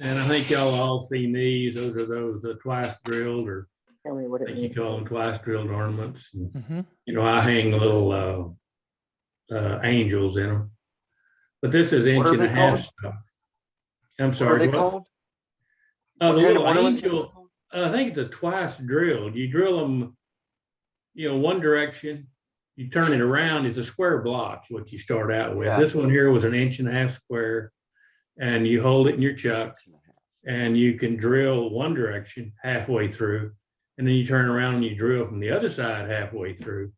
And I think y'all all seen these. Those are those twice drilled, or Tell me what I it think you means. call them twice drilled ornaments. And, Mm-hmm. you know, I hang little angels in them. But this is What inch are and a they half called? stuff. I'm What are sorry. they What? called? The What kind of little ornaments are they angel. called? I think it's a twice drilled. You drill them, you know, one direction. You turn it around. It's a square block. What you start out with. Yeah. This one here was an inch and a half square, and you hold it in your chuck, and you can drill one direction halfway through, and then you turn around and you drill from the other side halfway through,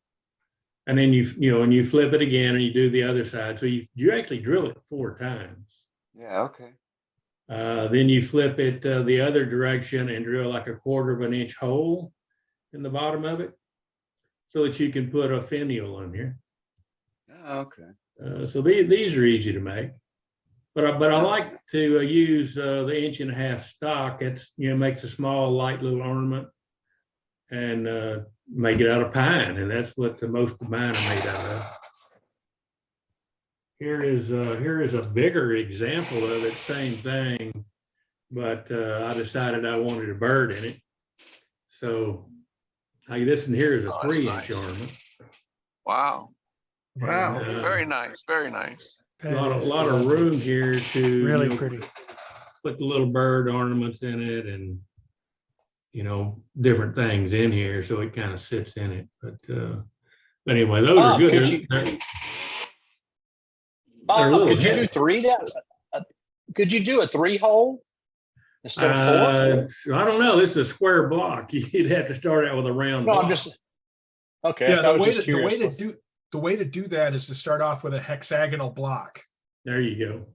and then and you flip it again and you do the other side. So you actually drill it 4 times. Yeah, okay. Then you flip it the other direction and drill like a 1/4 of an inch hole in the bottom of it, so that you can put a finial on here. Oh, okay. So these are easy to make. But I like to use the inch and a half stock. It's, you know, makes a small, light little ornament, and make it out of pine, and that's what most of mine are made out of. Here is a bigger example of it, same thing, but I decided I wanted a bird in it. So this one here is a 3-inch ornament. Wow. Wow. Very nice. Very nice. A lot of room here to Really pretty. Put the little bird ornaments in it, and different things in here, so it kind of sits in it. But anyway, those are good. Could you do 3? Could you do a 3-hole instead of 4? I don't know. This is a square block. You'd have to start out with a round block. I'm just okay. Yeah, I was just curious. the way to do that is to start off with a hexagonal block. There you go.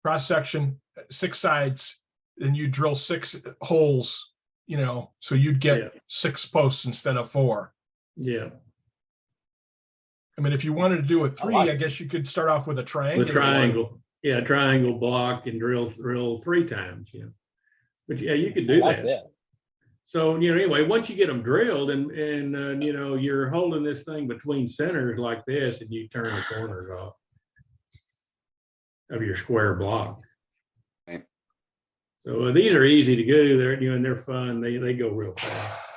Cross section, 6 sides, then you drill 6 holes, so you'd get 6 posts instead of 4. Yeah. I mean, if you wanted to do a 3, I guess you could start off with a triangle. With triangle. Yeah, triangle block and drill 3 times, But yeah, you could do that. So, anyway, once you get them drilled and you're holding this thing between centers like this, and you turn the corners off of your square block. Right. So these are easy to do. They're fun. They go real fast.